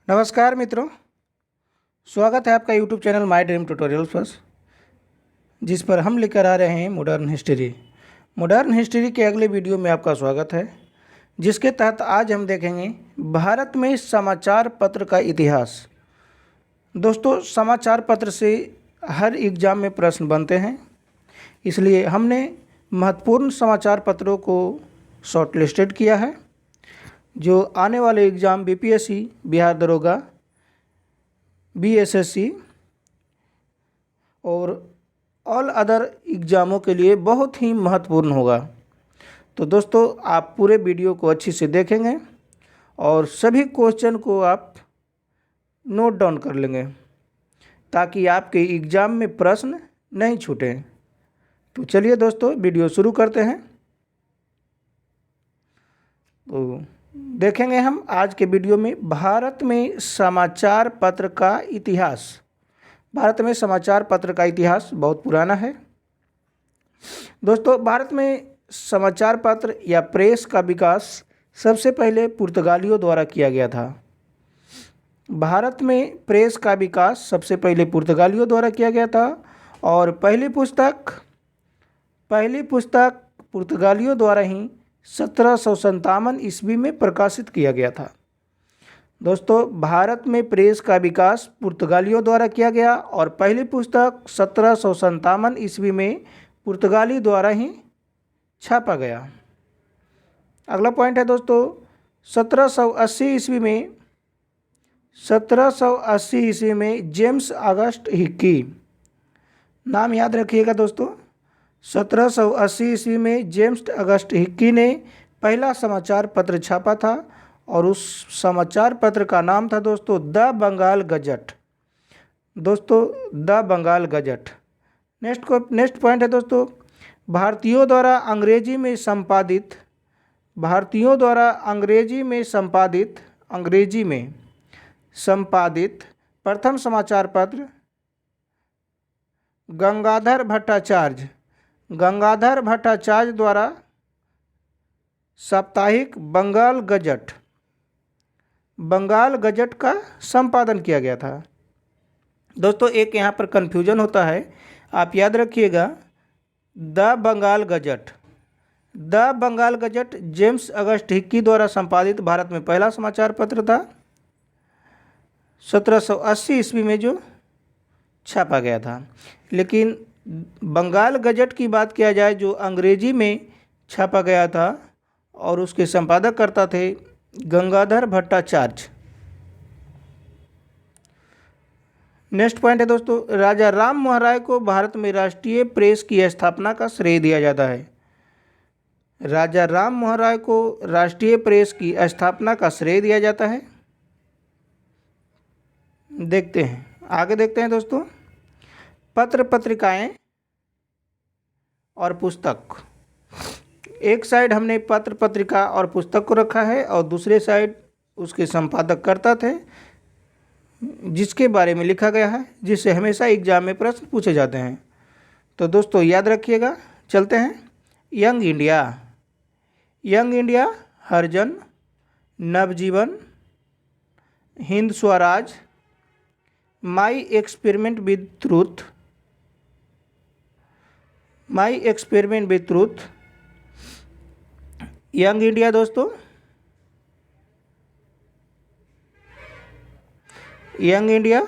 नमस्कार मित्रों, स्वागत है आपका YouTube channel my dream tutorials पर, जिस पर हम लेकर आ रहे हैं मॉडर्न हिस्ट्री। मॉडर्न हिस्ट्री के अगले वीडियो में आपका स्वागत है, जिसके तहत आज हम देखेंगे भारत में समाचार पत्र का इतिहास। दोस्तों, समाचार पत्र से हर एग्ज़ाम में प्रश्न बनते हैं, इसलिए हमने महत्वपूर्ण समाचार पत्रों को शॉर्टलिस्टेड किया है जो आने वाले एग्ज़ाम बीपीएससी, बिहार दरोगा, बीएसएससी और ऑल अदर एग्ज़ामों के लिए बहुत ही महत्वपूर्ण होगा। तो दोस्तों, आप पूरे वीडियो को अच्छी से देखेंगे और सभी क्वेश्चन को आप नोट डाउन कर लेंगे ताकि आपके एग्ज़ाम में प्रश्न नहीं छूटें। तो चलिए दोस्तों, वीडियो शुरू करते हैं। तो देखेंगे हम आज के वीडियो में भारत में समाचार पत्र का इतिहास। भारत में समाचार पत्र का इतिहास बहुत पुराना है। दोस्तों, भारत में समाचार पत्र या प्रेस का विकास सबसे पहले पुर्तगालियों द्वारा किया गया था। भारत में प्रेस का विकास सबसे पहले पुर्तगालियों द्वारा किया गया था और पहली पुस्तक पुर्तगालियों द्वारा ही 1757 ईस्वी में प्रकाशित किया गया था। दोस्तों, भारत में प्रेस का विकास पुर्तगालियों द्वारा किया गया और पहली पुस्तक 1757 ईस्वी में पुर्तगाली द्वारा ही छापा गया। अगला पॉइंट है दोस्तों, 1780 ईस्वी में जेम्स ऑगस्ट हिक्की, नाम याद रखिएगा दोस्तों। 1780 ईस्वी में जेम्स ऑगस्ट हिक्की ने पहला समाचार पत्र छापा था और उस समाचार पत्र का नाम था दोस्तों द बंगाल गजट। दोस्तों, the Bengal Gazette. Next point है दोस्तों, भारतीयों द्वारा अंग्रेजी में संपादित प्रथम समाचार पत्र गंगाधर भट्टाचार्य द्वारा साप्ताहिक बंगाल गजट का संपादन किया गया था। दोस्तों, एक यहाँ पर कन्फ्यूजन होता है, आप याद रखिएगा। The Bengal Gazette James August Hicky द्वारा संपादित भारत में पहला समाचार पत्र था, 1780 ईस्वी में जो छापा गया था। लेकिन बंगाल गजट की बात किया जाए जो अंग्रेजी में छापा गया था और उसके संपादक करता थे गंगाधर भट्टाचार्य। नेक्स्ट पॉइंट है दोस्तों, राजा राम मोहन राय को भारत में राष्ट्रीय प्रेस की स्थापना का श्रेय दिया जाता है। राजा राम मोहन राय को राष्ट्रीय प्रेस की स्थापना का श्रेय दिया जाता है। आगे देखते हैं दोस्तों, पत्र पत्रिकाएं और पुस्तक। एक साइड हमने पत्र पत्रिका और पुस्तक को रखा है और दूसरे साइड उसके संपादक करता थे जिसके बारे में लिखा गया है, जिससे हमेशा एग्जाम में प्रश्न पूछे जाते हैं। तो दोस्तों याद रखिएगा। चलते हैं। Young India, Harijan, Navjeevan, Hind Swaraj, my experiment with truth. Young India दोस्तों, young India,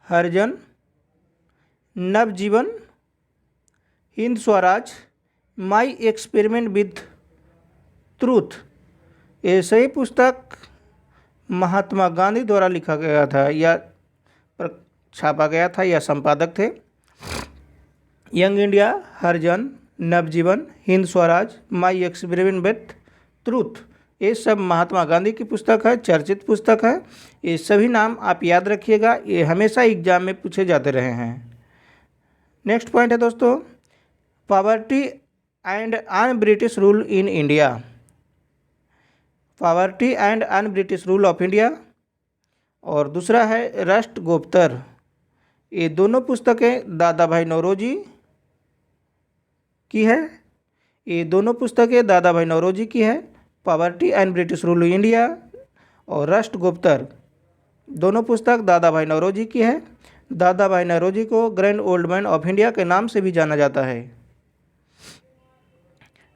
Harijan, Navjeevan, Hind Swaraj, my experiment with truth, ये सही पुस्तक महात्मा गांधी द्वारा लिखा गया था या छापा गया था या संपादक थे। Young India, Harijan, Navjeevan, Hind Swaraj, my experiment with truth, ये सब महात्मा गांधी की पुस्तक है, चर्चित पुस्तक है। ये सभी नाम आप याद रखिएगा, ये हमेशा एग्जाम में पूछे जाते रहे हैं। नेक्स्ट पॉइंट है दोस्तों, poverty and un British rule in India. Poverty and un British rule of India और दूसरा है राष्ट्रगोप्तर। ये दोनों पुस्तकें दादा भाई नौरोजी की है। ये दोनों पुस्तकें दादा भाई नौरोजी की है, poverty and British rule India और राष्ट्रगुप्तर दोनों पुस्तक दादा भाई नौरोजी की है। दादा भाई नौरोजी को grand old man of India के नाम से भी जाना जाता है।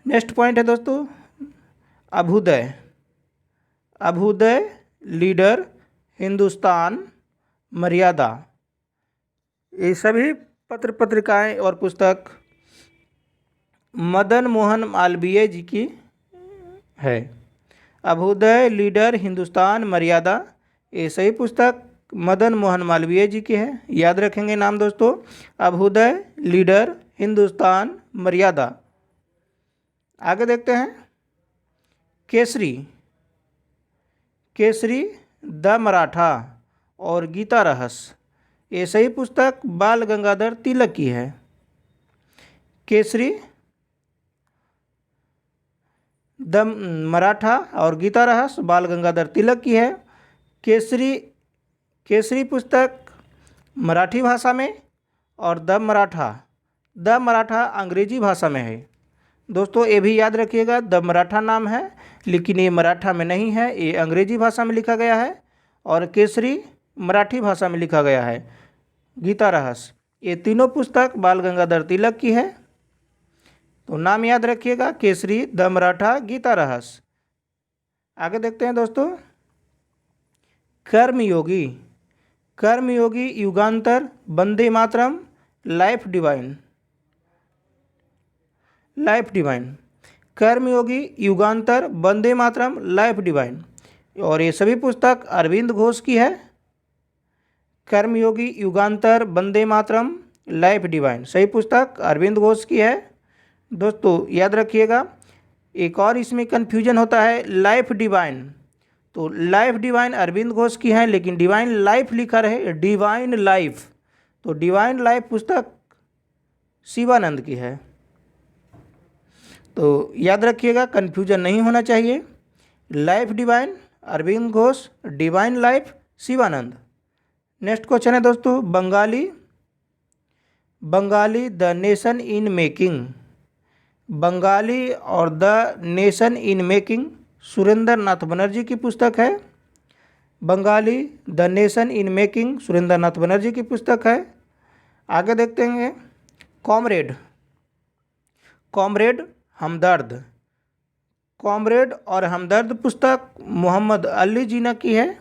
नेक्स्ट पॉइंट है दोस्तों अभ्युदय। अभ्युदय, लीडर, हिंदुस्तान, मर्यादा, ये सभी पत्र पत्रिकाएं और पुस्तक मदन मोहन मालवीय जी की है। अभ्युदय, लीडर, हिंदुस्तान, मर्यादा, ये सही पुस्तक मदन मोहन मालवीय जी की है। याद रखेंगे नाम दोस्तों, अभ्युदय, लीडर, हिंदुस्तान, मर्यादा। आगे देखते हैं केसरी। केसरी, द मराठा और गीता रहस्य, ये सही पुस्तक बाल गंगाधर तिलक की है। केसरी, द मराठा और गीता रहस्य बाल गंगाधर तिलक की है। केसरी पुस्तक मराठी भाषा में और द मराठा अंग्रेजी भाषा में है। दोस्तों ये भी याद रखिएगा, द मराठा नाम है लेकिन ये मराठा में नहीं है, ये अंग्रेजी भाषा में लिखा गया है और केसरी मराठी भाषा में लिखा गया है। गीता रहस्य, ये तीनों पुस्तक बाल गंगाधर तिलक की है। तो नाम याद रखिएगा, केसरी, द मराठा, गीता रहस्य। आगे देखते हैं दोस्तों कर्मयोगी। कर्मयोगी, Yugantar, Vande Mataram, life divine. Life divine, कर्मयोगी, युगांतर, वंदे मातरम, लाइफ डिवाइन, और ये सभी पुस्तक अरविंद घोष की है। कर्मयोगी, युगांतर, वंदे मातरम, लाइफ डिवाइन, सही पुस्तक अरविंद घोष की है। दोस्तों याद रखिएगा, एक और इसमें कन्फ्यूजन होता है, लाइफ डिवाइन, तो लाइफ डिवाइन अरविंद घोष की है लेकिन डिवाइन लाइफ लिखा रहे डिवाइन लाइफ, तो डिवाइन लाइफ पुस्तक शिवानंद की है। तो याद रखिएगा, कन्फ्यूजन नहीं होना चाहिए, life divine Aurobindo Ghosh, divine life Shivananda. Next question है दोस्तों Bengali the nation in making. Bengali और the nation in making Surendra Nath Banerjee की पुस्तक है। Bengali the nation in making Surendra Nath Banerjee की पुस्तक है। आगे देखते हैं कॉमरेड। कॉमरेड, हमदर्द। कॉमरेड और हमदर्द पुस्तक मोहम्मद अली जिन्ना की है।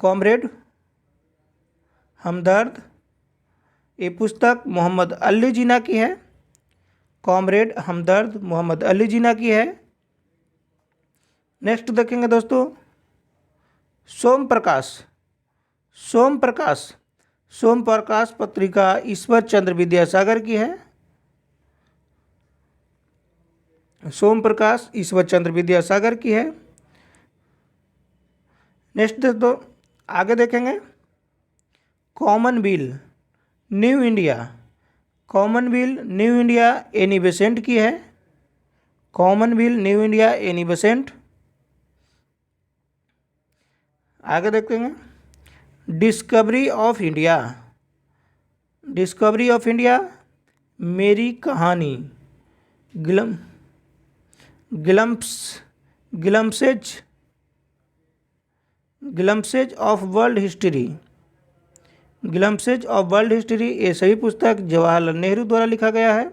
कॉमरेड, हमदर्द, ये पुस्तक मोहम्मद अली जिन्ना की है। कॉमरेड, हमदर्द, मोहम्मद अली जिन्ना की है। नेक्स्ट देखेंगे दोस्तों सोम प्रकाश। सोम प्रकाश पत्रिका ईश्वर चंद्र विद्यासागर की है। सोम प्रकाश ईश्वर चंद्र विद्यासागर की है। नेक्स्ट दोस्तों आगे देखेंगे commonwealth new India. Commonwealth new India Annie Besant की है। Commonwealth new India Annie Besant. आगे देखते हैं discovery of India. Discovery of India Meri Kahani glimpses of world history. Glimpses of world history, ये सही पुस्तक जवाहरलाल नेहरू द्वारा लिखा गया है।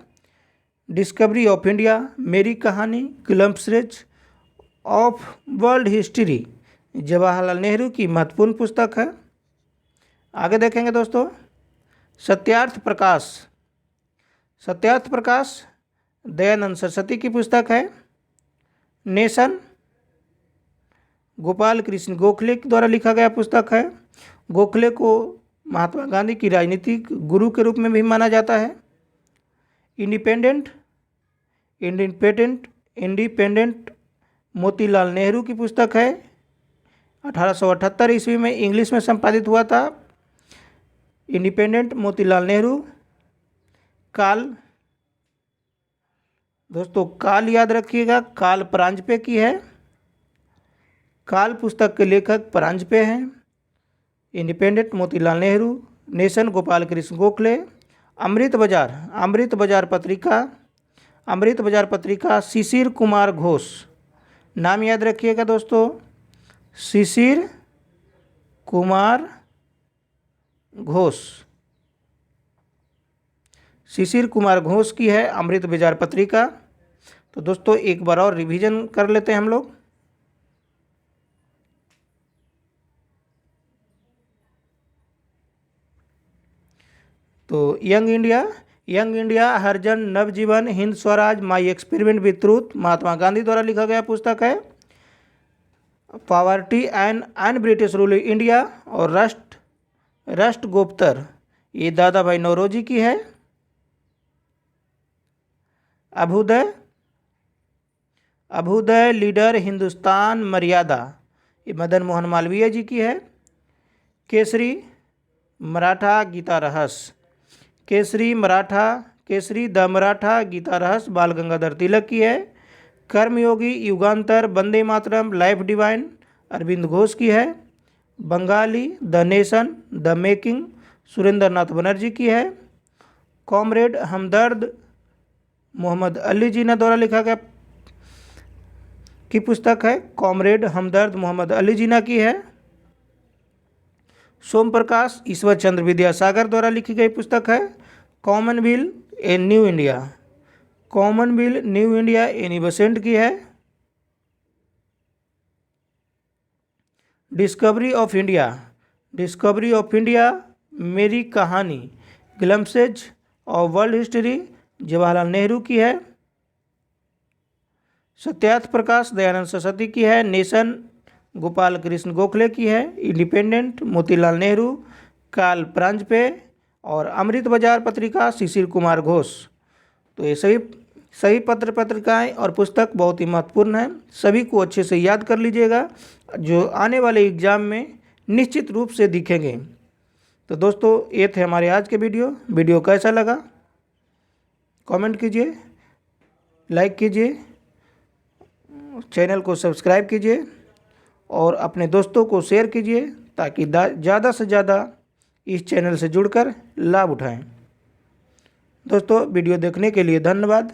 Discovery of India, Meri Kahani, glimpses of world history Jawaharlal Nehru की महत्वपूर्ण पुस्तक है। आगे देखेंगे दोस्तों सत्यार्थ प्रकाश। सत्यार्थ प्रकाश दयानंद सरस्वती की पुस्तक है। नेशन गोपाल कृष्ण गोखले द्वारा लिखा गया पुस्तक है। गोखले को महात्मा गांधी की राजनीतिक गुरु के रूप में भी माना जाता है। इंडिपेंडेंट मोतीलाल नेहरू की पुस्तक है। 1878 ईस्वी में इंग्लिश में संपादित हुआ था। इंडिपेंडेंट मोतीलाल नेहरू। काल, दोस्तों काल याद रखिएगा, काल परांजपे की है। काल पुस्तक के लेखक परांजपे हैं। इंडिपेंडेंट मोतीलाल नेहरू। नेशन गोपाल कृष्ण गोखले। अमृत बाजार पत्रिका शिशिर कुमार घोष नाम याद रखिएगा दोस्तों, शिशिर कुमार घोष। शिशिर कुमार घोष की है अमृत विचार पत्रिका। तो दोस्तों एक बार और रिवीजन कर लेते हैं हम लोग। तो young India, Harijan Navjeevan, Hind Swaraj, my experiment with truth Mahatma Gandhi द्वारा लिखा गया पुस्तक है। Poverty and British rule India और राष्ट्रगोप्तर, ये दादा भाई नौरोजी की है। अभ्युदय लीडर हिंदुस्तान मर्यादा, ये मदन मोहन मालवीय जी की है। केसरी द मराठा गीता रहस्य बाल गंगाधर तिलक की है। कर्मयोगी, युगांतर, वंदे मातरम, लाइफ डिवाइन अरविंद घोष की है। Bengali the nation the making Surendra Nath Banerjee की है। कॉमरेड हमदर्द मोहम्मद अली जिन्ना द्वारा लिखा गया की पुस्तक है। कॉमरेड हमदर्द मोहम्मद अली जिन्ना की है। सोम प्रकाश ईश्वर चंद्र विद्यासागर द्वारा लिखी गई पुस्तक है। Commonwealth new India Annie Besant की है। Discovery of India Meri Kahani glimpses of world history Jawaharlal Nehru की है। सत्यार्थ प्रकाश दयानंद सरस्वती की है। नेशन गोपाल कृष्ण गोखले की है। इंडिपेंडेंट मोतीलाल नेहरू, काल प्रांजपे और अमृत बाजार पत्रिका शिशिर कुमार घोष। तो ये सभी पत्र पत्रिकाएं और पुस्तक बहुत ही महत्वपूर्ण है, सभी को अच्छे से याद कर लीजिएगा, जो आने वाले एग्ज़ाम में निश्चित रूप से दिखेंगे। तो दोस्तों ये थे हमारे आज के वीडियो कैसा लगा कमेंट कीजिए, लाइक कीजिए, चैनल को सब्सक्राइब कीजिए और अपने दोस्तों को शेयर कीजिए ताकि ज़्यादा से ज़्यादा इस चैनल से जुड़कर लाभ उठाएं। दोस्तों वीडियो देखने के लिए धन्यवाद।